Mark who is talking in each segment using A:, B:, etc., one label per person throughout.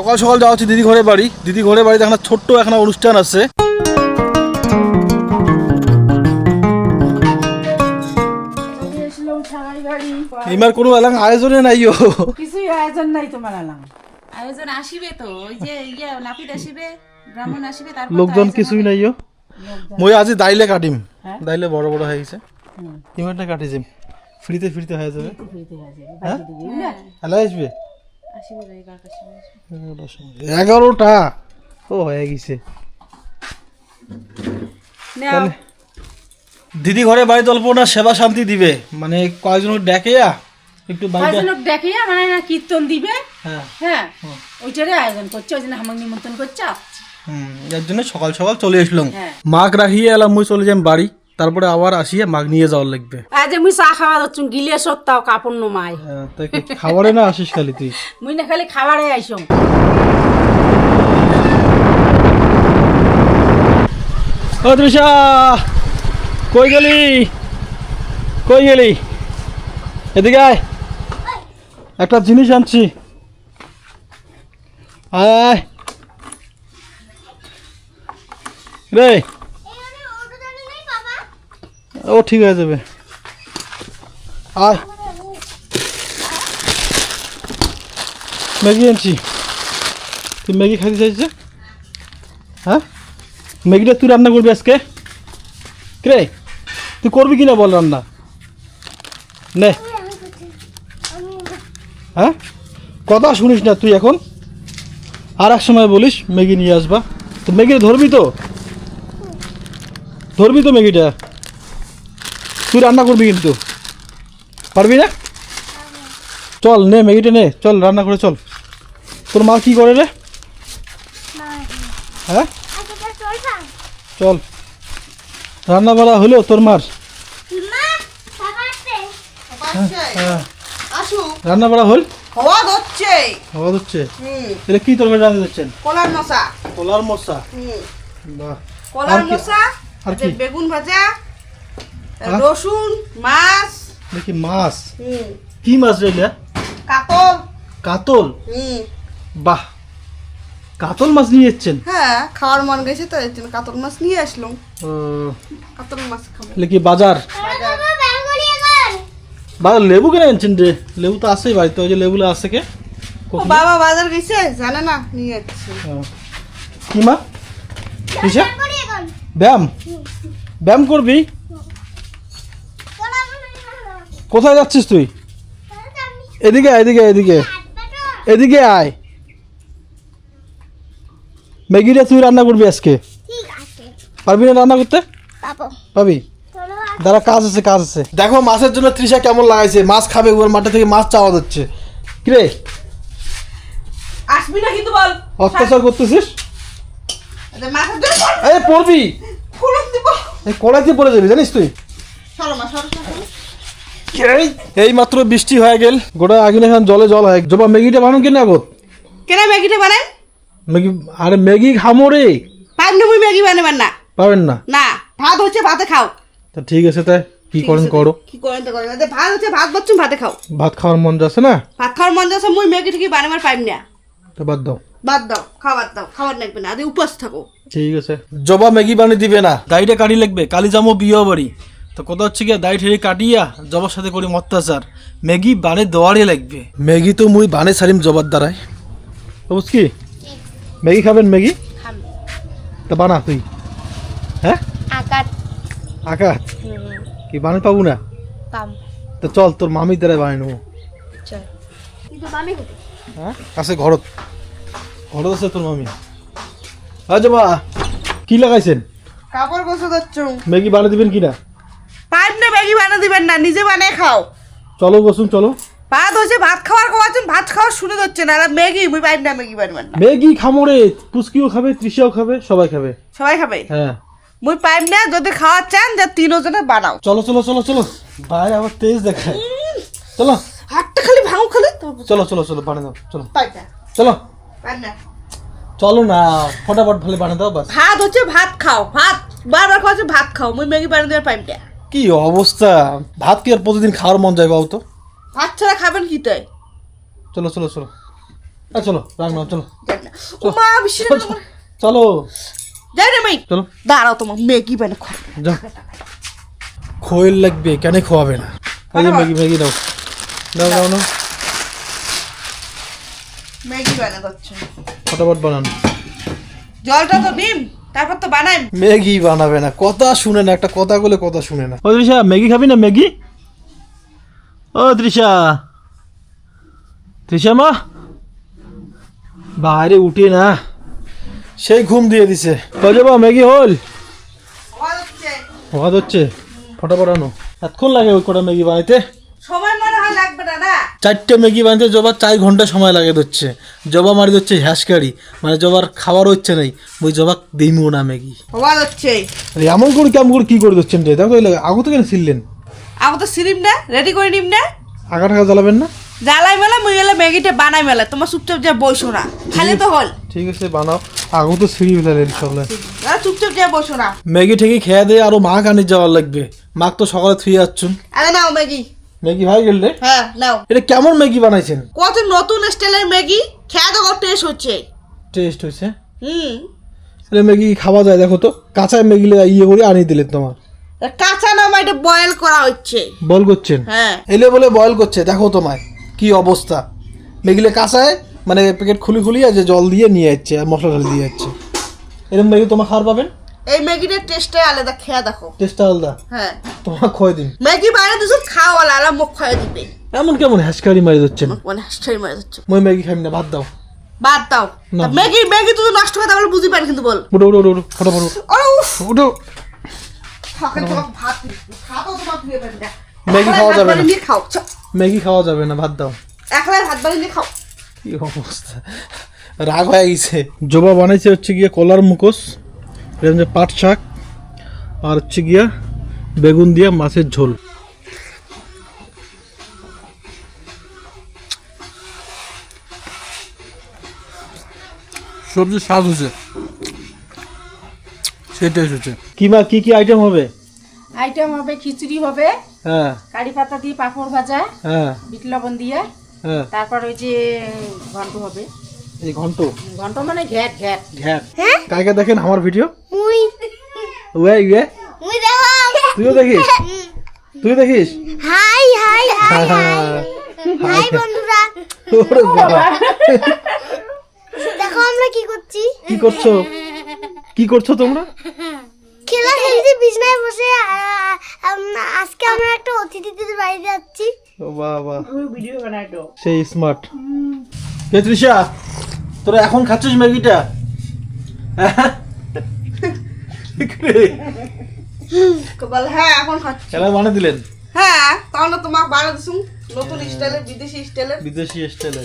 A: সকাল সকাল যাওয়া হচ্ছে দিদি ঘরে বাড়ি। দিদি ঘরে বাড়িতে একটা ছোট্ট একটা অনুষ্ঠান আছে। এবার কোনো এলাম আয়োজনে নাইও,
B: কিছুই আয়োজন নাই তোমার এলাম।
C: আয়োজন আসিবে তো, ওই যে নাপিত আসিবে, ব্রাহ্মণ আসিবে, তারপর
A: লোকজন কিছুই নাইও। মই আজি দাইলে কাটিম, দাইলে বড় বড় হয়ে গেছে, ইমানটা কাটিছিম, ফ্রিতে ফ্রিতে হয়ে যাবে। হ্যালো আসবে 11টা ও হয়ে গেছে। দিদি ঘরে বাড়িতে অল্প না সেবা শান্তি দিবে, মানে কয়েকজন ডেকে একটু
B: দেখে মানে কীর্তন দিবে। হ্যাঁ ওইটারে আয়োজন করছে, ওই জন্য আমাকে নিমন্ত্রণ করছে।
A: এর জন্য সকাল সকাল চলে আসলাম। মাঘ রাখিয়ে এলাম, মুই চলে যাই বাড়ি, তারপরে আবার আসিয়ে মাঘ নিয়ে যাওয়ার লাগবে।
B: আজ মুই চা খাওয়া যাচ্ছ গিলিয়ে সত্তাও কাপড় নমাই।
A: তাই খাবারে না আসিস খালি তুই?
B: মুই না খালি খাবারে আইসম।
A: ও তৃষা, কই গেলি? কই গেলি? এদিকে আয়, একটা জিনিস আনছি, আয় আয় রে। ও ঠিক হয়ে যাবে, আয়। ম্যাগি আনছি, তুই ম্যাগি খাইতে চাইছিস? হ্যাঁ, ম্যাগিটা তুই রান্না করবি আজকে? রে তুই করবি কিনা বল রান্না? নে, হ্যাঁ কথা শুনিস না তুই এখন, আর এক সময় বলিস ম্যাগি নিয়ে আসবা। তো ম্যাগিটা ধরবি তো, ধরবি তো ম্যাগিটা, তুই রান্না করবি কিন্তু, পারবি না? চল নে ম্যাগিটা নে, চল রান্না করে চল। তোর মা কি করে রে? হ্যাঁ চল, রান্না বাড়া হলো তোর মার? রান্না বাড়া হল?
D: হওয়া হচ্ছে।
A: হওয়া হচ্ছে? তাহলে কি তরকারি রান্না দিচ্ছেন?
D: কলার মশা।
A: কলার মশা, বাহ।
D: কলার মশা,
A: আর কি?
D: বেগুন ভাজা, রসুন, মাছ।
A: দেখি মাছ, কি মাছ রে?
D: কাতল।
A: কাতল? বাহ, কাতল মাছ নিয়ে এসছেন?
D: হ্যাঁ, খাওয়ার মন গেছে তো এর জন্য কাতল মাছ নিয়ে আসলাম। কাতল মাছ খাবো।
A: কি বাজার? বাজার লেবু কেন আনছেন রে? লেবু তো আছেই বাড়িতে, ওই যে লেবুগুলো আছে কে?
D: বাবা বাজার গেছে, জানে না, নিয়ে যাচ্ছে।
A: কি মা? কিসে ব্যায়াম? ব্যায়াম করবি? কোথায় যাচ্ছিস তুই? এদিকে এদিকে এদিকে এদিকে আয়। ম্যাগিটা তুই রান্না করবি আজকে? পারবি না রান্না করতে? পাবি, দাঁড়া, কাজ আছে কাজ আছে। দেখো মাছের জন্য তৃষা কেমন লাগাইছে, মাছ খাবে, ওর মাঠে থেকে মাছ চাওয়া যাচ্ছে। কিরে
D: আসবি না কিন্তু বল,
A: অত্যাচার করতেছিস?
D: মাছের জন্য
A: এই পড়বি,
D: ফুলন দিব,
A: এই কড়াইতে পড়ে যাবি জানিস তুই।
D: সরো মা, সরো।
A: এই মাত্র বৃষ্টি হয়ে গেল, গোটা আগুন এখন জলে জল হয়। জবা ম্যাগিটা বানান কেন আগত?
D: কেন ম্যাগিটা বানান?
A: ম্যাগি, আরে ম্যাগি খামো রে।
D: পারবি না, মুই ম্যাগি বানাবেন না।
A: পাবেন না?
D: না, ভাত হচ্ছে, ভাতে খাও।
A: তা ঠিক আছে, তাই কি করেন করো।
D: কি করেন তো করেন, ভাত হচ্ছে, ভাত বাচ্চুম, ভাতে খাও।
A: ভাত খাওয়ার মন যাচ্ছে না?
D: ভাত খাওয়ার মন যাচ্ছে, মুই ম্যাগি ঠিকই বানাবার পাইম না।
A: তো বাদ দাও,
D: বাদ দাও, খাবার দাও, খাবার লাগবে না, আরে উপাস থাকো।
A: ঠিক আছে। জবা ম্যাগি বানিয়ে দিবে না, দাইটা কাটি লাগবে, কালি যাবো বিয়ে বাড়ি। তো কথা হচ্ছে গিয়া দাই ঠেড়ে কাটিয়া জবার সাথে করি অত্যাচার, ম্যাগি বানে দেওয়ারই লাগবে। ম্যাগি তো মুই বানে সারিম জবার দ্বারাই। তো বুঝকি ম্যাগি খাবেন? ম্যাগি তা বানা তুই। হ্যাঁ আকাশ কি বানাই পাবো না? তো চল তোর মামির দ্বারাই বানাই নেবো। হ্যাঁ আছে ঘরত, ঘরত আছে তোর মামি। হ্যাঁ জবা কি লাগাইছেন?
D: কাপড় গোছা যাচ্ছ।
A: ম্যাগি বানিয়ে দিবেন কিনা?
D: পাইম না, ম্যাগি বানিয়ে দিবেন না, নিজে বানিয়ে খাও।
A: চলো বসুন, চলো।
D: ভাত হচ্ছে, ভাত খাওয়ার খাওয়াচ্ছেন, ভাত খাওয়ার শুনে যাচ্ছে না, আর ম্যাগি মুই পাইম না, ম্যাগি বানাবেন না।
A: ম্যাগি খামোরে, পুচকিও খাবে, তৃষাও খাবে, সবাই খাবে।
D: সবাই খাবে?
A: হ্যাঁ
D: মুই পাইম না, যদি খাওয়ার চান যা তিনজনে বানাও।
A: চলো চলো চলো চলো, বাইরে আবার তেজ দেখায়। চলো,
D: হাতটা খালি ভাঙো খালি।
A: চলো চলো চলো বানিয়ে দাও, চলো
D: পাই না,
A: চলো
D: পাই না।
A: চলো না, ফটাফট ভালো বানিয়ে দাও বাস।
D: ভাত হচ্ছে, ভাত খাও, ভাত বারবার খাওয়াচ্ছে, ভাত খাও, মুই ম্যাগি বানিয়ে দেওয়ার পাইম না।
A: কি অবস্থা, ভাত কি আর প্রতিদিন খাওয়ার মন যায় বাবু? তো
D: ভাত ছাড়া খাবেন কি তাই?
A: চলো চলো চলো, চলো রাগ নাও, চলো
D: মা বিশ্ব
A: চলো
D: যাই রে মাই
A: চলো
D: দাঁড়াও তোমার ম্যাগি বানা খাও
A: যাও। খোয়েল লাগবে, কেন খোয়াবে না? এই যে ম্যাগি, ম্যাগি দাও দাও দাও না,
D: ম্যাগি বানা করছো
A: ফটাফট বানান।
D: জলটা তো ডিম তারপর তো বানাই।
A: ম্যাগি বানাবে না, কথা শুনে না, একটা কথা বলে কথা শুনে না। ও তৃষা, ম্যাগি খাবি না ম্যাগি? ও তৃষা, তৃষা মা বাইরে উঠে না, সেই ঘুম দিয়ে দিছে। কজবা ম্যাগি হল হওয়া হচ্ছে, ফটাফট আনো। এতক্ষণ লাগে ওই কটা ম্যাগি বানাইতে?
D: সময় মনে হয় লাগবে না না?
A: 4টে ম্যাগি বানাইতে জবা 4 ঘন্টা সময় লাগে দিচ্ছে। জবা মারি দিচ্ছে হ্যাসকারি, মানে জবার খাওয়ার হচ্ছে নাই, ওই জবা দিইমু না ম্যাগি।
D: হওয়া হচ্ছে
A: এমন করে কেমন করে কি করে দিচ্ছেন রে? দেখো আগু তো কেন ছিললেন?
D: আমি তো সিরিম না রেডি করে নিম না,
A: আগা টাকা জ্বালাবেন না?
D: জ্বালাই মেলা মুই মেলা ম্যাগিটা বানাই মেলা, তোমার চুপচাপ যা বসো না, খালি তো হল।
A: ঠিক আছে বানাও, আগু তো সিঁড়ি ফেলালেন সবলে।
D: চুপচাপ যা বসো না।
A: ম্যাগি ঠেকি খেয়ে দিয়ে আরো মা কানি যাওয়ার লাগবে। মাক তো সকালে থুয়ে যাচ্ছুন।
D: আরে নাও ম্যাগি।
A: ম্যাগি ভাই গেলে?
D: হ্যাঁ নাও।
A: এটা কেমন ম্যাগি বানাইছেন?
D: কত নতুন স্টাইলের ম্যাগি, খেয়ে তো টেস্ট হচ্ছে।
A: টেস্ট হয়েছে?
D: হুম
A: এটা ম্যাগি খাওয়া যায়? দেখো তো, কাঁচা ম্যাগি ইয়ে করে আনিয়ে দিলেন তোমার।
D: কাঁচা না এটা বয়েল করা হচ্ছে।
A: বল করছেন?
D: হ্যাঁ
A: এলে বলে বয়েল করছে, দেখো তোমায় কি অবস্থা। ম্যাগিলে কাঁচায় মানে প্যাকেট খুলি খুলি যে জল দিয়ে নিয়ে যাচ্ছে আর মশলা ঢালি দিয়ে যাচ্ছে। এরকম ম্যাগি তোমার খাওয়ার পাবেন?
D: এই ম্যাগিটার টেস্টটাই আলাদা, খেয়ে দেখো।
A: টেস্টটা আলাদা?
D: হ্যাঁ
A: তোমার খোয় দিন।
D: ম্যাগি বাইরে দুজন খাওয়ালা আলা মুখ খাওয়া দিবে।
A: এমন কেমন হ্যাসকারি মারি দিচ্ছেন?
D: মানে হাসটাই মারা যাচ্ছে।
A: মই ম্যাগি খাই না, ভাত দাও।
D: বাদ দাও
A: না।
D: ম্যাগি ম্যাগি তুই নষ্ট করে দাও বুঝি পারি কিন্তু বল।
A: উঠো উঠো উঠো উঠো, ফটাফট উঠো।
D: আরে উফ
A: উঠো।
D: ফাঁকে তোমার ভাত খাও তোমার প্রিয় পারি না।
A: ম্যাগি খাওয়া যাবে না,
D: নিয়ে খাও
A: ম্যাগি খাওয়া যাবে না, ভাত দাও।
D: একলাই ভাত বাড়ি নিয়ে খাও।
A: কি অবস্থা, রাগ হয়ে গেছে। জবা বানাইছে হচ্ছে গিয়ে কলার মুখোশ, এরকম যে পাট শাক, আর হচ্ছে গিয়া বেগুন দিয়া মাছের ঝোল। সবজি স্বাদ হয়েছে, সেটাই হচ্ছে। কি মা কি কি আইটেম হবে?
B: আইটেম হবে খিচুড়ি হবে,
A: হ্যাঁ
B: কারি পাতা দিয়ে পাঁপড় ভাজা,
A: হ্যাঁ
B: বিট লবণ দিয়ে,
A: হ্যাঁ।
B: তারপর ওই যে ঘন্ট হবে।
A: এই ঘন্ট?
B: ঘন্ট মানে ঘ্যাট ঘ্যাট।
A: ঘ্যাট? কাকে দেখেন আমার ভিডিও?
E: মুই
A: ওয়ে ইয়ে,
E: মুই দেখো
A: তুইও দেখিস? তুই দেখিস?
E: হাই হাই হাই
A: হ্যাঁ।
E: হাই বন্ধুরা,
A: ওরে বাবা,
E: দেখো আমরা কি করছি।
A: কি করছো? কি করছো তোমরা?
E: খেলা খেলছি বিছনায় বসে। আজকে আমরা একটা অতিথিদের বাড়িতে যাচ্ছি।
A: ও বাবা,
B: ভিডিও বানাই তো।
A: সেই স্মার্ট। কে তৃষা, তোরা এখন খাচ্ছিস ম্যাগিটা?
D: বল হ্যাঁ এখন খাচ্ছি।
A: খেলা বানিয়ে দিলেন?
D: হ্যাঁ তাহলে তোমাকে বানিয়ে দিছুম নতুন স্টাইলের, বিদেশি স্টাইলের।
A: বিদেশি স্টাইলে।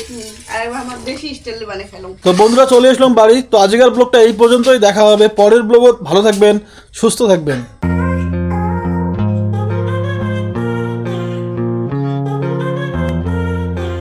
D: আর একবার আমার দেশি স্টাইলে বানিয়ে খেলাম।
A: তো বন্ধুরা চলে আসলাম বাড়ি। তো আজকের ব্লগটা এই পর্যন্তই, দেখা হবে পরের ব্লগে। ভালো থাকবেন, সুস্থ থাকবেন।